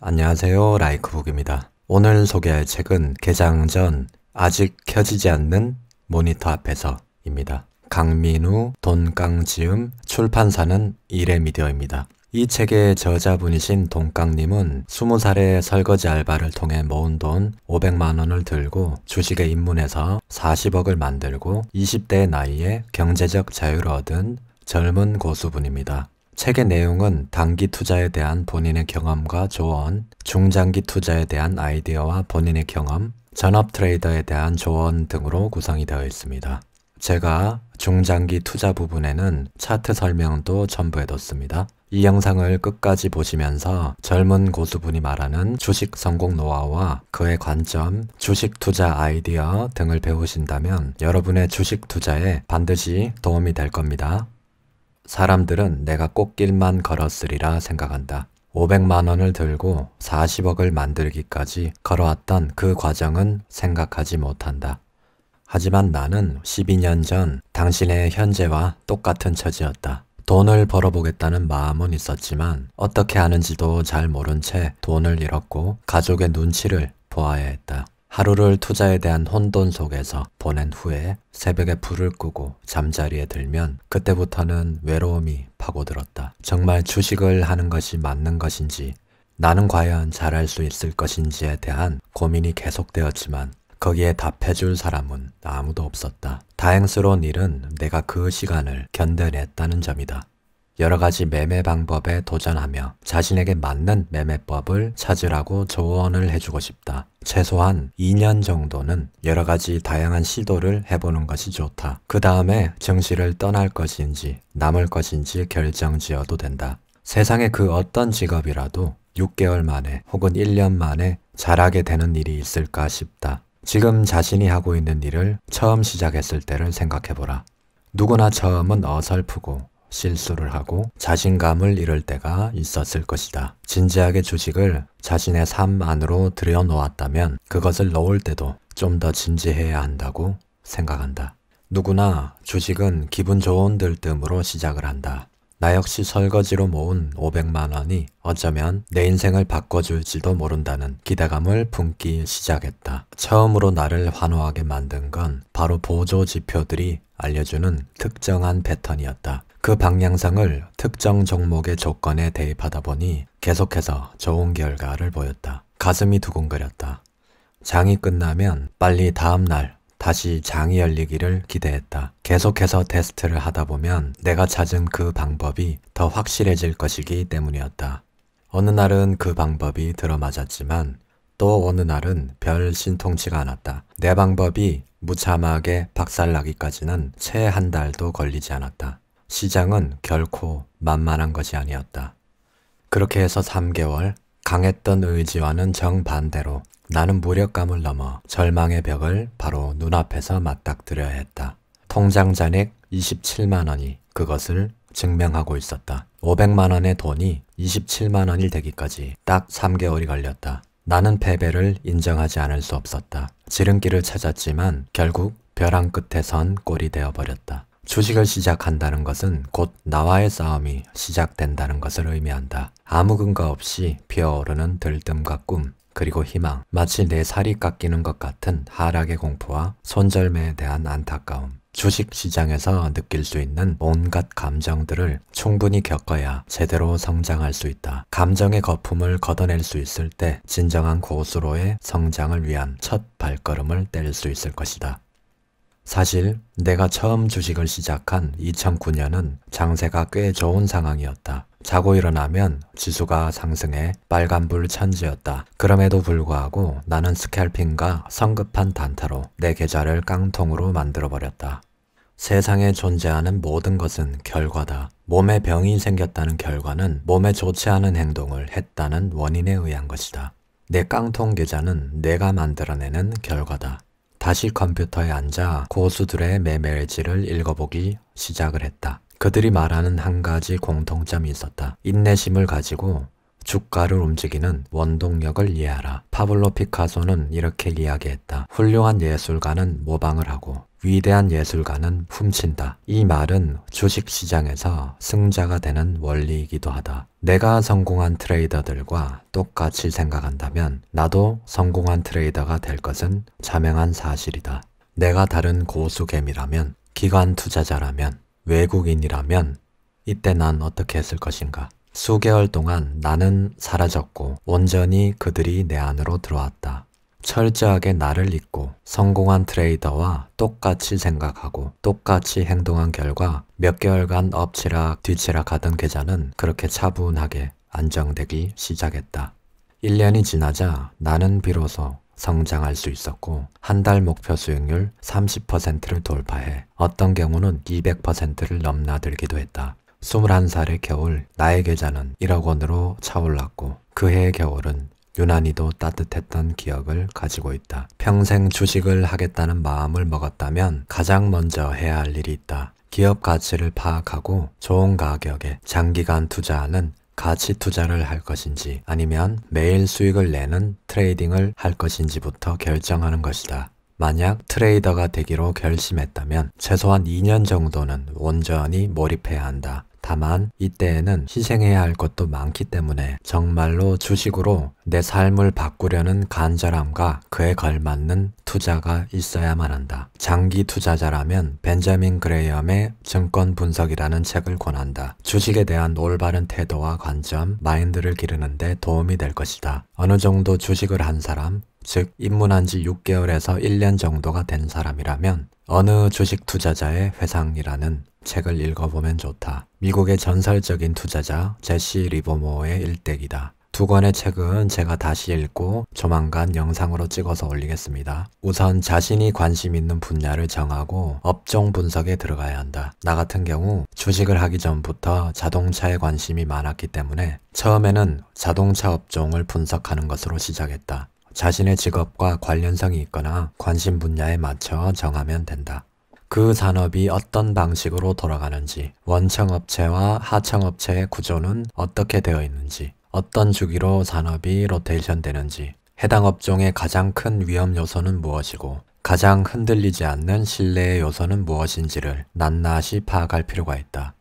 안녕하세요. 라이크북입니다. 오늘 소개할 책은 개장 전 아직 켜지지 않는 모니터 앞에서입니다. 강민우, 돈깡지음, 출판사는 이레미디어입니다. 이 책의 저자분이신 돈깡님은 20살에 설거지 알바를 통해 모은 돈 500만 원을 들고 주식에 입문해서 40억을 만들고 20대의 나이에 경제적 자유를 얻은 젊은 고수분입니다. 책의 내용은 단기 투자에 대한 본인의 경험과 조언, 중장기 투자에 대한 아이디어와 본인의 경험, 전업 트레이더에 대한 조언 등으로 구성이 되어 있습니다. 제가 중장기 투자 부분에는 차트 설명도 첨부해뒀습니다. 이 영상을 끝까지 보시면서 젊은 고수분이 말하는 주식 성공 노하우와 그의 관점, 주식 투자 아이디어 등을 배우신다면 여러분의 주식 투자에 반드시 도움이 될 겁니다. 사람들은 내가 꽃길만 걸었으리라 생각한다. 500만 원을 들고 40억을 만들기까지 걸어왔던 그 과정은 생각하지 못한다. 하지만 나는 12년 전 당신의 현재와 똑같은 처지였다. 돈을 벌어보겠다는 마음은 있었지만 어떻게 하는지도 잘 모른 채 돈을 잃었고 가족의 눈치를 보아야 했다. 하루를 투자에 대한 혼돈 속에서 보낸 후에 새벽에 불을 끄고 잠자리에 들면 그때부터는 외로움이 파고들었다. 정말 주식을 하는 것이 맞는 것인지, 나는 과연 잘할 수 있을 것인지에 대한 고민이 계속되었지만 거기에 답해줄 사람은 아무도 없었다. 다행스러운 일은 내가 그 시간을 견뎌냈다는 점이다. 여러 가지 매매 방법에 도전하며 자신에게 맞는 매매법을 찾으라고 조언을 해주고 싶다. 최소한 2년 정도는 여러 가지 다양한 시도를 해보는 것이 좋다. 그 다음에 증시를 떠날 것인지 남을 것인지 결정지어도 된다. 세상의 그 어떤 직업이라도 6개월 만에 혹은 1년 만에 잘하게 되는 일이 있을까 싶다. 지금 자신이 하고 있는 일을 처음 시작했을 때를 생각해보라. 누구나 처음은 어설프고 실수를 하고 자신감을 잃을 때가 있었을 것이다. 진지하게 주식을 자신의 삶 안으로 들여놓았다면 그것을 놓을 때도 좀 더 진지해야 한다고 생각한다. 누구나 주식은 기분 좋은 들뜸으로 시작을 한다. 나 역시 설거지로 모은 500만 원이 어쩌면 내 인생을 바꿔줄지도 모른다는 기대감을 품기 시작했다. 처음으로 나를 환호하게 만든 건 바로 보조 지표들이 알려주는 특정한 패턴이었다. 그 방향성을 특정 종목의 조건에 대입하다 보니 계속해서 좋은 결과를 보였다. 가슴이 두근거렸다. 장이 끝나면 빨리 다음 날 다시 장이 열리기를 기대했다. 계속해서 테스트를 하다 보면 내가 찾은 그 방법이 더 확실해질 것이기 때문이었다. 어느 날은 그 방법이 들어맞았지만 또 어느 날은 별 신통치가 않았다. 내 방법이 무참하게 박살나기까지는 채 한 달도 걸리지 않았다. 시장은 결코 만만한 것이 아니었다. 그렇게 해서 3개월, 강했던 의지와는 정반대로 나는 무력감을 넘어 절망의 벽을 바로 눈앞에서 맞닥뜨려야 했다. 통장 잔액 27만 원이 그것을 증명하고 있었다. 500만 원의 돈이 27만 원이 되기까지 딱 3개월이 걸렸다. 나는 패배를 인정하지 않을 수 없었다. 지름길을 찾았지만 결국 벼랑 끝에 선 꼴이 되어버렸다. 주식을 시작한다는 것은 곧 나와의 싸움이 시작된다는 것을 의미한다. 아무 근거 없이 피어오르는 들뜸과 꿈, 그리고 희망, 마치 내 살이 깎이는 것 같은 하락의 공포와 손절매에 대한 안타까움, 주식 시장에서 느낄 수 있는 온갖 감정들을 충분히 겪어야 제대로 성장할 수 있다. 감정의 거품을 걷어낼 수 있을 때 진정한 고수로의 성장을 위한 첫 발걸음을 뗄 수 있을 것이다. 사실 내가 처음 주식을 시작한 2009년은 장세가 꽤 좋은 상황이었다. 자고 일어나면 지수가 상승해 빨간불 천지였다. 그럼에도 불구하고 나는 스캘핑과 성급한 단타로 내 계좌를 깡통으로 만들어버렸다. 세상에 존재하는 모든 것은 결과다. 몸에 병이 생겼다는 결과는 몸에 좋지 않은 행동을 했다는 원인에 의한 것이다. 내 깡통 계좌는 내가 만들어내는 결과다. 다시 컴퓨터에 앉아 고수들의 매매일지를 읽어보기 시작을 했다. 그들이 말하는 한 가지 공통점이 있었다. 인내심을 가지고 주가를 움직이는 원동력을 이해하라. 파블로 피카소는 이렇게 이야기했다. 훌륭한 예술가는 모방을 하고 위대한 예술가는 훔친다. 이 말은 주식시장에서 승자가 되는 원리이기도 하다. 내가 성공한 트레이더들과 똑같이 생각한다면 나도 성공한 트레이더가 될 것은 자명한 사실이다. 내가 다른 고수개미라면, 기관 투자자라면, 외국인이라면 이때 난 어떻게 했을 것인가? 수개월 동안 나는 사라졌고 온전히 그들이 내 안으로 들어왔다. 철저하게 나를 잊고 성공한 트레이더와 똑같이 생각하고 똑같이 행동한 결과 몇 개월간 엎치락 뒤치락 하던 계좌는 그렇게 차분하게 안정되기 시작했다. 1년이 지나자 나는 비로소 성장할 수 있었고 한 달 목표 수익률 30%를 돌파해 어떤 경우는 200%를 넘나들기도 했다. 21살의 겨울 나의 계좌는 1억 원으로 차올랐고 그해의 겨울은 유난히도 따뜻했던 기억을 가지고 있다. 평생 주식을 하겠다는 마음을 먹었다면 가장 먼저 해야 할 일이 있다. 기업 가치를 파악하고 좋은 가격에 장기간 투자하는 가치 투자를 할 것인지 아니면 매일 수익을 내는 트레이딩을 할 것인지부터 결정하는 것이다. 만약 트레이더가 되기로 결심했다면 최소한 2년 정도는 온전히 몰입해야 한다. 다만 이때에는 희생해야 할 것도 많기 때문에 정말로 주식으로 내 삶을 바꾸려는 간절함과 그에 걸맞는 투자가 있어야만 한다. 장기 투자자라면 벤자민 그레이엄의 증권 분석이라는 책을 권한다. 주식에 대한 올바른 태도와 관점, 마인드를 기르는 데 도움이 될 것이다. 어느 정도 주식을 한 사람, 즉 입문한 지 6개월에서 1년 정도가 된 사람이라면 어느 주식 투자자의 회상이라는 책을 읽어보면 좋다. 미국의 전설적인 투자자 제시 리버모어의 일대기다. 두 권의 책은 제가 다시 읽고 조만간 영상으로 찍어서 올리겠습니다. 우선 자신이 관심 있는 분야를 정하고 업종 분석에 들어가야 한다. 나 같은 경우 주식을 하기 전부터 자동차에 관심이 많았기 때문에 처음에는 자동차 업종을 분석하는 것으로 시작했다. 자신의 직업과 관련성이 있거나 관심 분야에 맞춰 정하면 된다. 그 산업이 어떤 방식으로 돌아가는지, 원청업체와 하청업체의 구조는 어떻게 되어 있는지, 어떤 주기로 산업이 로테이션 되는지, 해당 업종의 가장 큰 위험 요소는 무엇이고 가장 흔들리지 않는 신뢰의 요소는 무엇인지를 낱낱이 파악할 필요가 있다.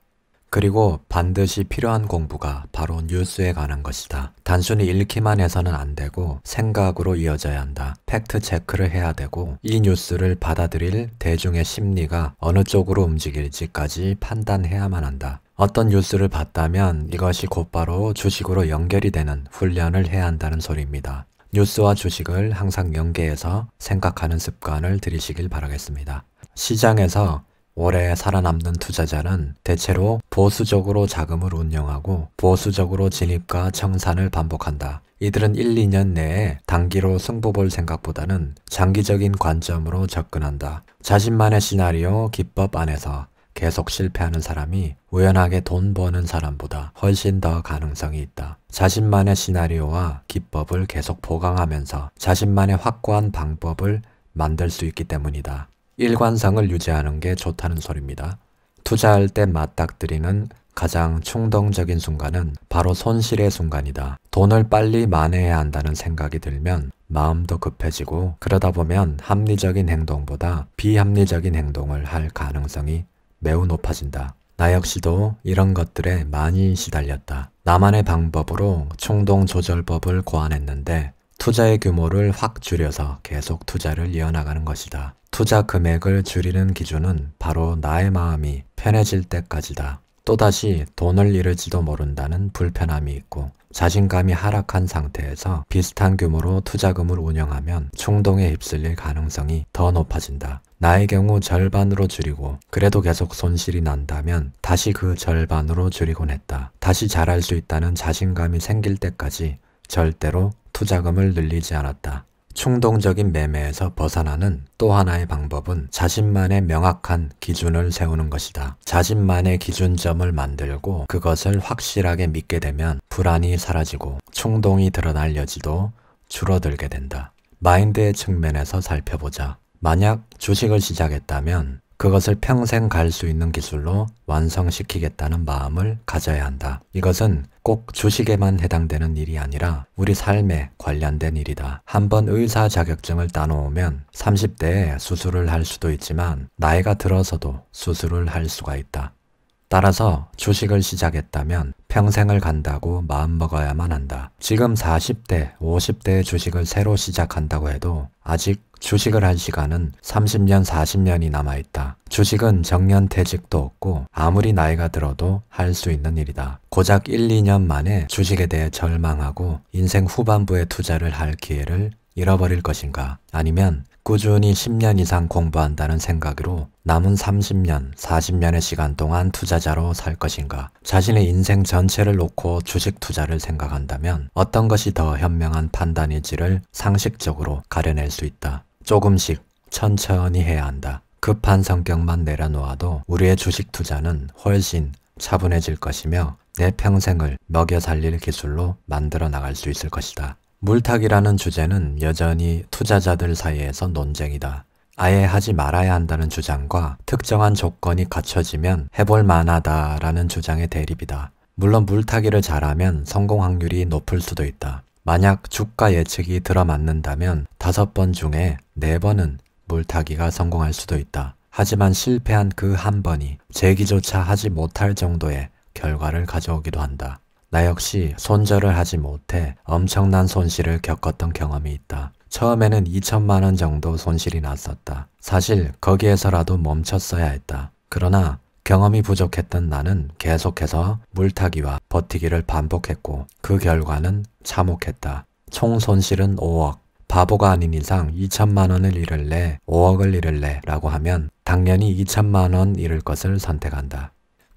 그리고 반드시 필요한 공부가 바로 뉴스에 관한 것이다. 단순히 읽기만 해서는 안 되고 생각으로 이어져야 한다. 팩트 체크를 해야 되고 이 뉴스를 받아들일 대중의 심리가 어느 쪽으로 움직일지까지 판단해야만 한다. 어떤 뉴스를 봤다면 이것이 곧바로 주식으로 연결이 되는 훈련을 해야 한다는 소리입니다. 뉴스와 주식을 항상 연계해서 생각하는 습관을 들이시길 바라겠습니다. 시장에서 오래 살아남는 투자자는 대체로 보수적으로 자금을 운용하고 보수적으로 진입과 청산을 반복한다. 이들은 1, 2년 내에 단기로 승부 볼 생각보다는 장기적인 관점으로 접근한다. 자신만의 시나리오, 기법 안에서 계속 실패하는 사람이 우연하게 돈 버는 사람보다 훨씬 더 가능성이 있다. 자신만의 시나리오와 기법을 계속 보강하면서 자신만의 확고한 방법을 만들 수 있기 때문이다. 일관성을 유지하는 게 좋다는 소리입니다. 투자할 때 맞닥뜨리는 가장 충동적인 순간은 바로 손실의 순간이다. 돈을 빨리 만회해야 한다는 생각이 들면 마음도 급해지고 그러다 보면 합리적인 행동보다 비합리적인 행동을 할 가능성이 매우 높아진다. 나 역시도 이런 것들에 많이 시달렸다. 나만의 방법으로 충동 조절법을 고안했는데 투자의 규모를 확 줄여서 계속 투자를 이어나가는 것이다. 투자 금액을 줄이는 기준은 바로 나의 마음이 편해질 때까지다. 또다시 돈을 잃을지도 모른다는 불편함이 있고 자신감이 하락한 상태에서 비슷한 규모로 투자금을 운영하면 충동에 휩쓸릴 가능성이 더 높아진다. 나의 경우 절반으로 줄이고 그래도 계속 손실이 난다면 다시 그 절반으로 줄이곤 했다. 다시 잘할 수 있다는 자신감이 생길 때까지 절대로 투자금을 늘리지 않았다. 충동적인 매매에서 벗어나는 또 하나의 방법은 자신만의 명확한 기준을 세우는 것이다. 자신만의 기준점을 만들고 그것을 확실하게 믿게 되면 불안이 사라지고 충동이 드러날 여지도 줄어들게 된다. 마인드의 측면에서 살펴보자. 만약 주식을 시작했다면 그것을 평생 갈 수 있는 기술로 완성시키겠다는 마음을 가져야 한다. 이것은 꼭 주식에만 해당되는 일이 아니라 우리 삶에 관련된 일이다. 한번 의사 자격증을 따놓으면 30대에 수술을 할 수도 있지만 나이가 들어서도 수술을 할 수가 있다. 따라서 주식을 시작했다면 평생을 간다고 마음먹어야만 한다. 지금 40대, 50대의 주식을 새로 시작한다고 해도 아직 주식을 할 시간은 30년, 40년이 남아있다. 주식은 정년퇴직도 없고 아무리 나이가 들어도 할 수 있는 일이다. 고작 1, 2년 만에 주식에 대해 절망하고 인생 후반부에 투자를 할 기회를 잃어버릴 것인가? 아니면 꾸준히 10년 이상 공부한다는 생각으로 남은 30년, 40년의 시간 동안 투자자로 살 것인가? 자신의 인생 전체를 놓고 주식 투자를 생각한다면 어떤 것이 더 현명한 판단일지를 상식적으로 가려낼 수 있다. 조금씩 천천히 해야 한다. 급한 성격만 내려놓아도 우리의 주식 투자는 훨씬 차분해질 것이며 내 평생을 먹여 살릴 기술로 만들어 나갈 수 있을 것이다. 물타기라는 주제는 여전히 투자자들 사이에서 논쟁이다. 아예 하지 말아야 한다는 주장과 특정한 조건이 갖춰지면 해볼 만하다라는 주장의 대립이다. 물론 물타기를 잘하면 성공 확률이 높을 수도 있다. 만약 주가 예측이 들어맞는다면 5번 중에 4번은 물타기가 성공할 수도 있다. 하지만 실패한 그 한 번이 재기조차 하지 못할 정도의 결과를 가져오기도 한다. 나 역시 손절을 하지 못해 엄청난 손실을 겪었던 경험이 있다. 처음에는 2천만 원 정도 손실이 났었다. 사실 거기에서라도 멈췄어야 했다. 그러나 경험이 부족했던 나는 계속해서 물타기와 버티기를 반복했고 그 결과는 참혹했다. 총 손실은 5억. 바보가 아닌 이상 2천만 원을 잃을래 5억을 잃을래 라고 하면 당연히 2천만 원 잃을 것을 선택한다.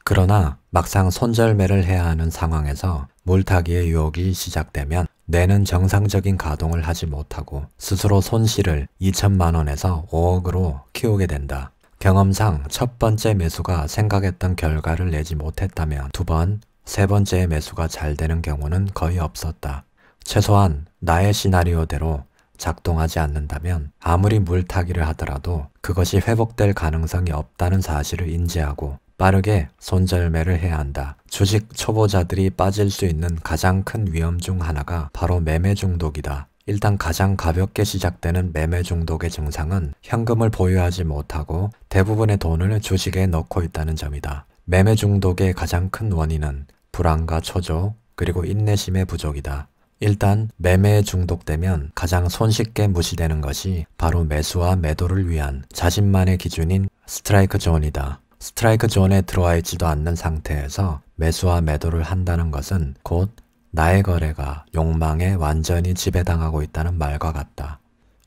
그러나 막상 손절매를 해야 하는 상황에서 물타기의 유혹이 시작되면 뇌는 정상적인 가동을 하지 못하고 스스로 손실을 2천만 원에서 5억으로 키우게 된다. 경험상 첫 번째 매수가 생각했던 결과를 내지 못했다면 2번, 3번째의 매수가 잘 되는 경우는 거의 없었다. 최소한 나의 시나리오대로 작동하지 않는다면 아무리 물타기를 하더라도 그것이 회복될 가능성이 없다는 사실을 인지하고 빠르게 손절매를 해야 한다. 주식 초보자들이 빠질 수 있는 가장 큰 위험 중 하나가 바로 매매 중독이다. 일단 가장 가볍게 시작되는 매매 중독의 증상은 현금을 보유하지 못하고 대부분의 돈을 주식에 넣고 있다는 점이다. 매매 중독의 가장 큰 원인은 불안과 초조 그리고 인내심의 부족이다. 일단 매매에 중독되면 가장 손쉽게 무시되는 것이 바로 매수와 매도를 위한 자신만의 기준인 스트라이크 존이다. 스트라이크 존에 들어와 있지도 않는 상태에서 매수와 매도를 한다는 것은 곧 나의 거래가 욕망에 완전히 지배당하고 있다는 말과 같다.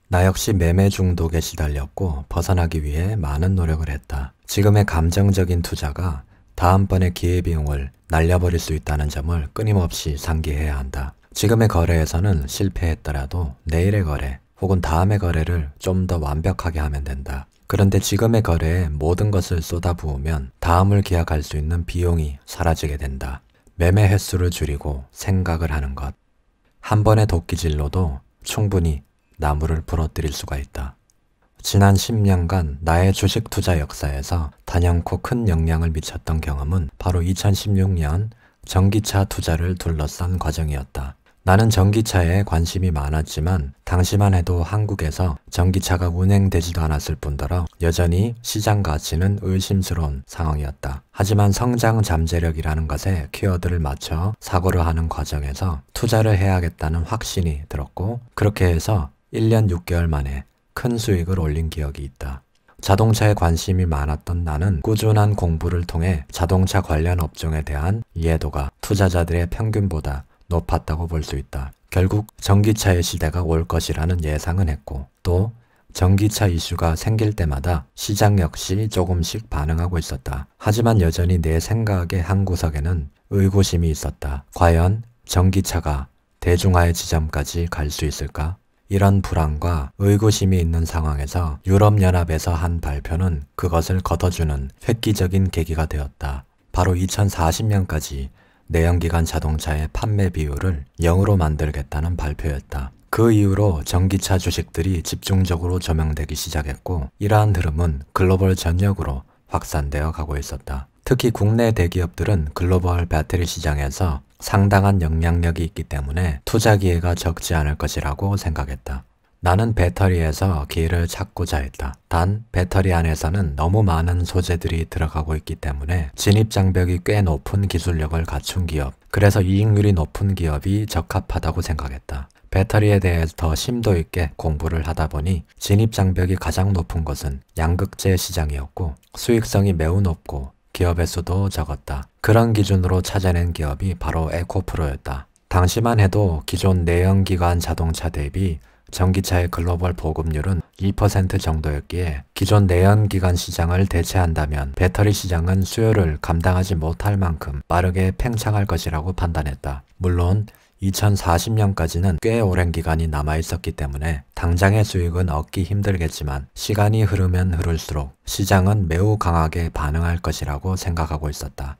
나 역시 매매 중독에 시달렸고 벗어나기 위해 많은 노력을 했다. 지금의 감정적인 투자가 다음번의 기회비용을 날려버릴 수 있다는 점을 끊임없이 상기해야 한다. 지금의 거래에서는 실패했더라도 내일의 거래 혹은 다음의 거래를 좀 더 완벽하게 하면 된다. 그런데 지금의 거래에 모든 것을 쏟아부으면 다음을 기약할 수 있는 비용이 사라지게 된다. 매매 횟수를 줄이고 생각을 하는 것. 한 번의 도끼질로도 충분히 나무를 부러뜨릴 수가 있다. 지난 10년간 나의 주식 투자 역사에서 단연코 큰 영향을 미쳤던 경험은 바로 2016년 전기차 투자를 둘러싼 과정이었다. 나는 전기차에 관심이 많았지만 당시만 해도 한국에서 전기차가 운행되지도 않았을 뿐더러 여전히 시장 가치는 의심스러운 상황이었다. 하지만 성장 잠재력이라는 것에 키워드를 맞춰 사고를 하는 과정에서 투자를 해야겠다는 확신이 들었고 그렇게 해서 1년 6개월 만에 큰 수익을 올린 기억이 있다. 자동차에 관심이 많았던 나는 꾸준한 공부를 통해 자동차 관련 업종에 대한 이해도가 투자자들의 평균보다 높았다고 볼 수 있다. 결국 전기차의 시대가 올 것이라는 예상은 했고 또 전기차 이슈가 생길 때마다 시장 역시 조금씩 반응하고 있었다. 하지만 여전히 내 생각의 한 구석에는 의구심이 있었다. 과연 전기차가 대중화의 지점까지 갈 수 있을까? 이런 불안과 의구심이 있는 상황에서 유럽연합에서 한 발표는 그것을 걷어주는 획기적인 계기가 되었다. 바로 2040년까지 내연기관 자동차의 판매 비율을 0으로 만들겠다는 발표였다. 그 이후로 전기차 주식들이 집중적으로 조명되기 시작했고 이러한 흐름은 글로벌 전역으로 확산되어 가고 있었다. 특히 국내 대기업들은 글로벌 배터리 시장에서 상당한 영향력이 있기 때문에 투자 기회가 적지 않을 것이라고 생각했다. 나는 배터리에서 기회를 찾고자 했다. 단 배터리 안에서는 너무 많은 소재들이 들어가고 있기 때문에 진입 장벽이 꽤 높은 기술력을 갖춘 기업, 그래서 이익률이 높은 기업이 적합하다고 생각했다. 배터리에 대해서 더 심도 있게 공부를 하다 보니 진입 장벽이 가장 높은 것은 양극재 시장이었고 수익성이 매우 높고 기업의 수도 적었다. 그런 기준으로 찾아낸 기업이 바로 에코프로였다. 당시만 해도 기존 내연기관 자동차 대비 전기차의 글로벌 보급률은 2% 정도였기에 기존 내연기관 시장을 대체한다면 배터리 시장은 수요를 감당하지 못할 만큼 빠르게 팽창할 것이라고 판단했다. 물론 2040년까지는 꽤 오랜 기간이 남아있었기 때문에 당장의 수익은 얻기 힘들겠지만 시간이 흐르면 흐를수록 시장은 매우 강하게 반응할 것이라고 생각하고 있었다.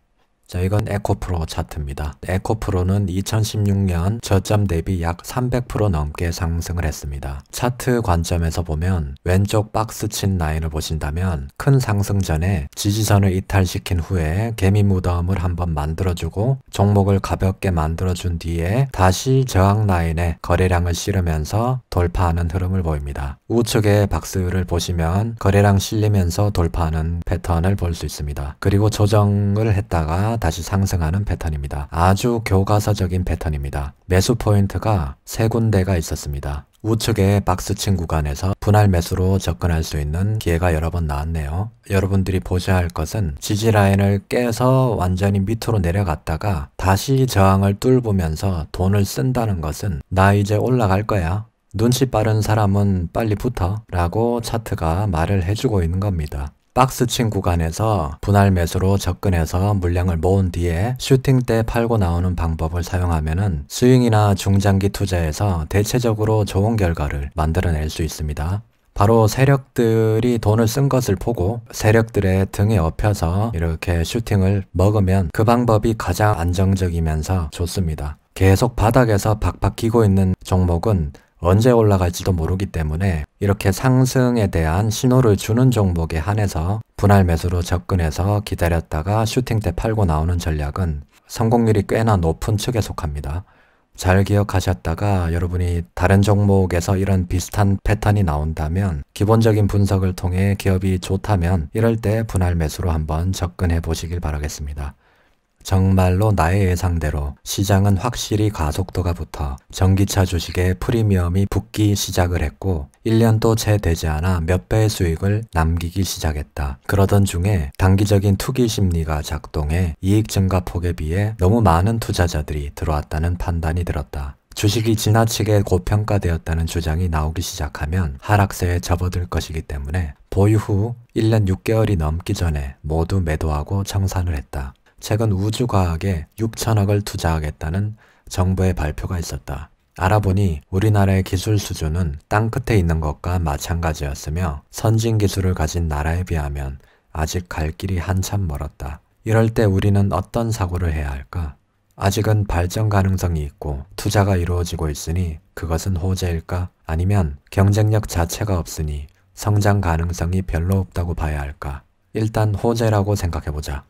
자, 이건 에코프로 차트입니다. 에코프로는 2016년 저점 대비 약 300% 넘게 상승을 했습니다. 차트 관점에서 보면 왼쪽 박스 친 라인을 보신다면 큰 상승 전에 지지선을 이탈시킨 후에 개미 무덤을 한번 만들어주고 종목을 가볍게 만들어준 뒤에 다시 저항 라인에 거래량을 실으면서 돌파하는 흐름을 보입니다. 우측의 박스를 보시면 거래량 실리면서 돌파하는 패턴을 볼 수 있습니다. 그리고 조정을 했다가 다시 상승하는 패턴입니다. 아주 교과서적인 패턴입니다. 매수 포인트가 세 군데가 있었습니다. 우측의 박스층 구간에서 분할 매수로 접근할 수 있는 기회가 여러 번 나왔네요. 여러분들이 보셔야 할 것은 지지 라인을 깨서 완전히 밑으로 내려갔다가 다시 저항을 뚫으면서 돈을 쓴다는 것은 나 이제 올라갈 거야. 눈치 빠른 사람은 빨리 붙어 라고 차트가 말을 해주고 있는 겁니다. 박스층 구간에서 분할 매수로 접근해서 물량을 모은 뒤에 슈팅 때 팔고 나오는 방법을 사용하면은 스윙이나 중장기 투자에서 대체적으로 좋은 결과를 만들어낼 수 있습니다. 바로 세력들이 돈을 쓴 것을 보고 세력들의 등에 업혀서 이렇게 슈팅을 먹으면 그 방법이 가장 안정적이면서 좋습니다. 계속 바닥에서 박박 끼고 있는 종목은 언제 올라갈지도 모르기 때문에 이렇게 상승에 대한 신호를 주는 종목에 한해서 분할 매수로 접근해서 기다렸다가 슈팅 때 팔고 나오는 전략은 성공률이 꽤나 높은 측에 속합니다. 잘 기억하셨다가 여러분이 다른 종목에서 이런 비슷한 패턴이 나온다면 기본적인 분석을 통해 기업이 좋다면 이럴 때 분할 매수로 한번 접근해 보시길 바라겠습니다. 정말로 나의 예상대로 시장은 확실히 가속도가 붙어 전기차 주식의 프리미엄이 붙기 시작을 했고 1년도 채 되지 않아 몇 배의 수익을 남기기 시작했다. 그러던 중에 단기적인 투기 심리가 작동해 이익 증가 폭에 비해 너무 많은 투자자들이 들어왔다는 판단이 들었다. 주식이 지나치게 고평가되었다는 주장이 나오기 시작하면 하락세에 접어들 것이기 때문에 보유 후 1년 6개월이 넘기 전에 모두 매도하고 청산을 했다. 최근 우주과학에 6천억을 투자하겠다는 정부의 발표가 있었다. 알아보니 우리나라의 기술 수준은 땅끝에 있는 것과 마찬가지였으며 선진 기술을 가진 나라에 비하면 아직 갈 길이 한참 멀었다. 이럴 때 우리는 어떤 사고를 해야 할까? 아직은 발전 가능성이 있고 투자가 이루어지고 있으니 그것은 호재일까? 아니면 경쟁력 자체가 없으니 성장 가능성이 별로 없다고 봐야 할까? 일단 호재라고 생각해보자.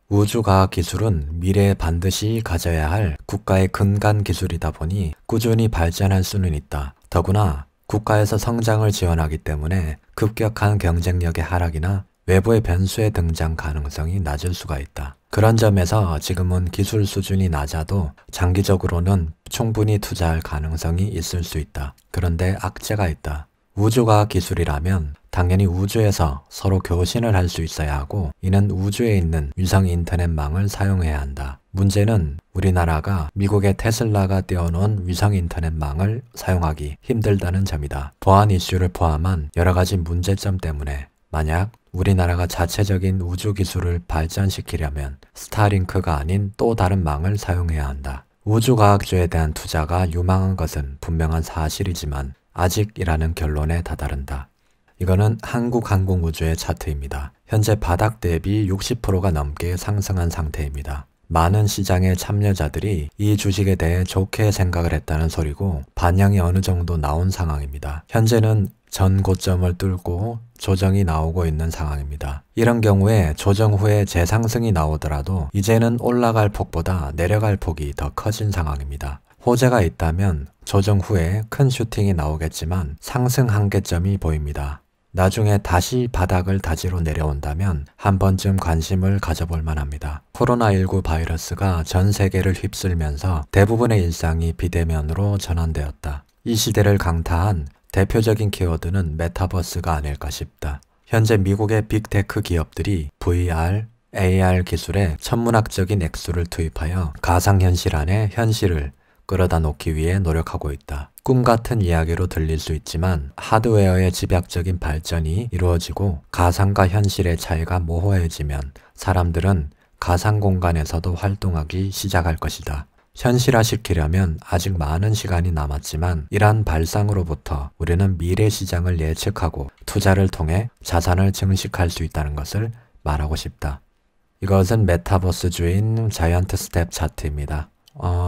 우주과학 기술은 미래에 반드시 가져야 할 국가의 근간 기술이다 보니 꾸준히 발전할 수는 있다. 더구나 국가에서 성장을 지원하기 때문에 급격한 경쟁력의 하락이나 외부의 변수의 등장 가능성이 낮을 수가 있다. 그런 점에서 지금은 기술 수준이 낮아도 장기적으로는 충분히 투자할 가능성이 있을 수 있다. 그런데 악재가 있다. 우주과학 기술이라면 당연히 우주에서 서로 교신을 할 수 있어야 하고 이는 우주에 있는 위성 인터넷망을 사용해야 한다. 문제는 우리나라가 미국의 테슬라가 띄워놓은 위성 인터넷망을 사용하기 힘들다는 점이다. 보안 이슈를 포함한 여러 가지 문제점 때문에 만약 우리나라가 자체적인 우주 기술을 발전시키려면 스타링크가 아닌 또 다른 망을 사용해야 한다. 우주과학주에 대한 투자가 유망한 것은 분명한 사실이지만 아직이라는 결론에 다다른다. 이거는 한국항공우주의 차트입니다. 현재 바닥 대비 60%가 넘게 상승한 상태입니다. 많은 시장의 참여자들이 이 주식에 대해 좋게 생각을 했다는 소리고 반영이 어느 정도 나온 상황입니다. 현재는 전 고점을 뚫고 조정이 나오고 있는 상황입니다. 이런 경우에 조정 후에 재상승이 나오더라도 이제는 올라갈 폭보다 내려갈 폭이 더 커진 상황입니다. 호재가 있다면 조정 후에 큰 슈팅이 나오겠지만 상승 한계점이 보입니다. 나중에 다시 바닥을 다지로 내려온다면 한 번쯤 관심을 가져볼 만합니다. 코로나19 바이러스가 전 세계를 휩쓸면서 대부분의 일상이 비대면으로 전환되었다. 이 시대를 강타한 대표적인 키워드는 메타버스가 아닐까 싶다. 현재 미국의 빅테크 기업들이 VR, AR 기술에 천문학적인 액수를 투입하여 가상현실 안에 현실을 끌어다 놓기 위해 노력하고 있다. 꿈같은 이야기로 들릴 수 있지만 하드웨어의 집약적인 발전이 이루어지고 가상과 현실의 차이가 모호해지면 사람들은 가상 공간에서도 활동하기 시작할 것이다. 현실화시키려면 아직 많은 시간이 남았지만 이러한 발상으로부터 우리는 미래 시장을 예측하고 투자를 통해 자산을 증식할 수 있다는 것을 말하고 싶다. 이것은 메타버스주인 자이언트 스텝 차트입니다.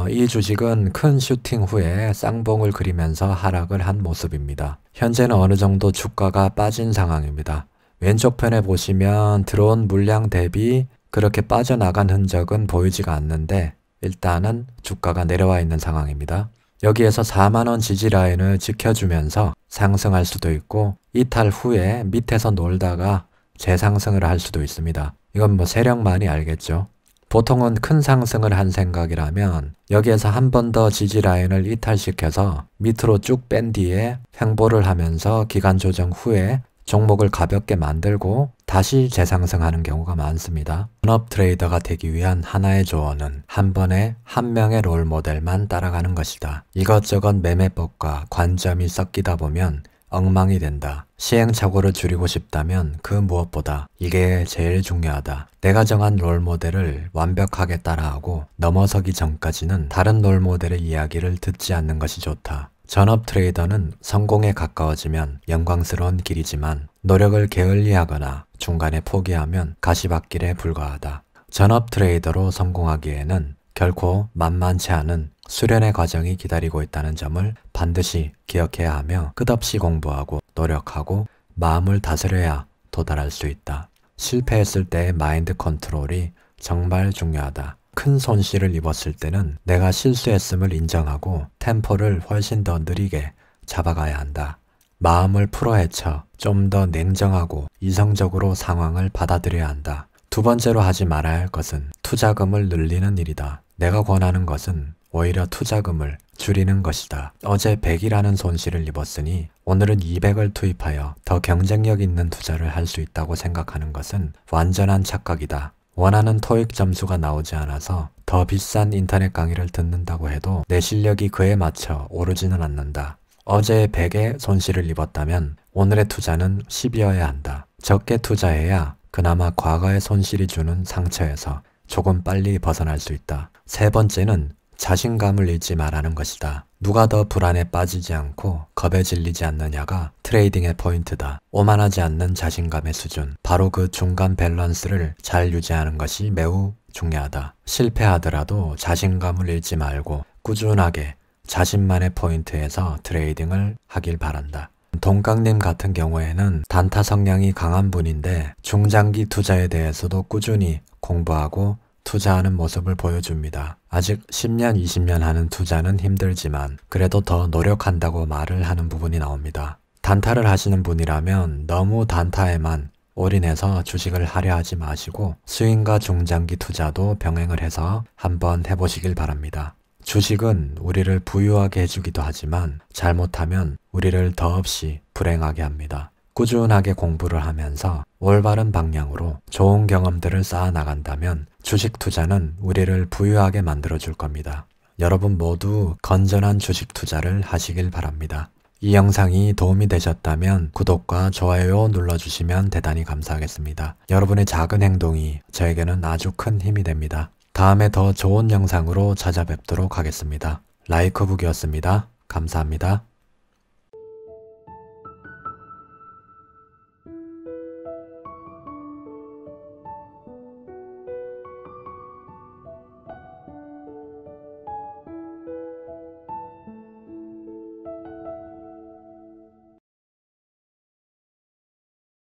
이 주식은 큰 슈팅 후에 쌍봉을 그리면서 하락을 한 모습입니다. 현재는 어느 정도 주가가 빠진 상황입니다. 왼쪽 편에 보시면 들어온 물량 대비 그렇게 빠져나간 흔적은 보이지가 않는데 일단은 주가가 내려와 있는 상황입니다. 여기에서 4만원 지지라인을 지켜주면서 상승할 수도 있고 이탈 후에 밑에서 놀다가 재상승을 할 수도 있습니다. 이건 세력만이 알겠죠. 보통은 큰 상승을 한 생각이라면 여기에서 한 번 더 지지라인을 이탈시켜서 밑으로 쭉 뺀 뒤에 횡보를 하면서 기간 조정 후에 종목을 가볍게 만들고 다시 재상승하는 경우가 많습니다. 전업 트레이더가 되기 위한 하나의 조언은 한 번에 한 명의 롤 모델만 따라가는 것이다. 이것저것 매매법과 관점이 섞이다 보면 엉망이 된다. 시행착오를 줄이고 싶다면 그 무엇보다 이게 제일 중요하다. 내가 정한 롤모델을 완벽하게 따라하고 넘어서기 전까지는 다른 롤모델의 이야기를 듣지 않는 것이 좋다. 전업 트레이더는 성공에 가까워지면 영광스러운 길이지만 노력을 게을리하거나 중간에 포기하면 가시밭길에 불과하다. 전업 트레이더로 성공하기에는 결코 만만치 않은 수련의 과정이 기다리고 있다는 점을 반드시 기억해야 하며 끝없이 공부하고 노력하고 마음을 다스려야 도달할 수 있다. 실패했을 때의 마인드 컨트롤이 정말 중요하다. 큰 손실을 입었을 때는 내가 실수했음을 인정하고 템포를 훨씬 더 느리게 잡아가야 한다. 마음을 풀어헤쳐 좀 더 냉정하고 이성적으로 상황을 받아들여야 한다. 두 번째로 하지 말아야 할 것은 투자금을 늘리는 일이다. 내가 권하는 것은 오히려 투자금을 줄이는 것이다. 어제 100이라는 손실을 입었으니 오늘은 200을 투입하여 더 경쟁력 있는 투자를 할 수 있다고 생각하는 것은 완전한 착각이다. 원하는 토익 점수가 나오지 않아서 더 비싼 인터넷 강의를 듣는다고 해도 내 실력이 그에 맞춰 오르지는 않는다. 어제 100의 손실을 입었다면 오늘의 투자는 10이어야 한다. 적게 투자해야 그나마 과거의 손실이 주는 상처에서 조금 빨리 벗어날 수 있다. 세 번째는 자신감을 잃지 말라는 것이다. 누가 더 불안에 빠지지 않고 겁에 질리지 않느냐가 트레이딩의 포인트다. 오만하지 않는 자신감의 수준, 바로 그 중간 밸런스를 잘 유지하는 것이 매우 중요하다. 실패하더라도 자신감을 잃지 말고 꾸준하게 자신만의 포인트에서 트레이딩을 하길 바란다. 동강님 같은 경우에는 단타 성향이 강한 분인데 중장기 투자에 대해서도 꾸준히 공부하고 투자하는 모습을 보여줍니다. 아직 10년, 20년 하는 투자는 힘들지만 그래도 더 노력한다고 말을 하는 부분이 나옵니다. 단타를 하시는 분이라면 너무 단타에만 올인해서 주식을 하려 하지 마시고 스윙과 중장기 투자도 병행을 해서 한번 해보시길 바랍니다. 주식은 우리를 부유하게 해주기도 하지만 잘못하면 우리를 더없이 불행하게 합니다. 꾸준하게 공부를 하면서 올바른 방향으로 좋은 경험들을 쌓아 나간다면 주식 투자는 우리를 부유하게 만들어 줄 겁니다. 여러분 모두 건전한 주식 투자를 하시길 바랍니다. 이 영상이 도움이 되셨다면 구독과 좋아요 눌러주시면 대단히 감사하겠습니다. 여러분의 작은 행동이 저에게는 아주 큰 힘이 됩니다. 다음에 더 좋은 영상으로 찾아뵙도록 하겠습니다. 라이크북이었습니다. 감사합니다.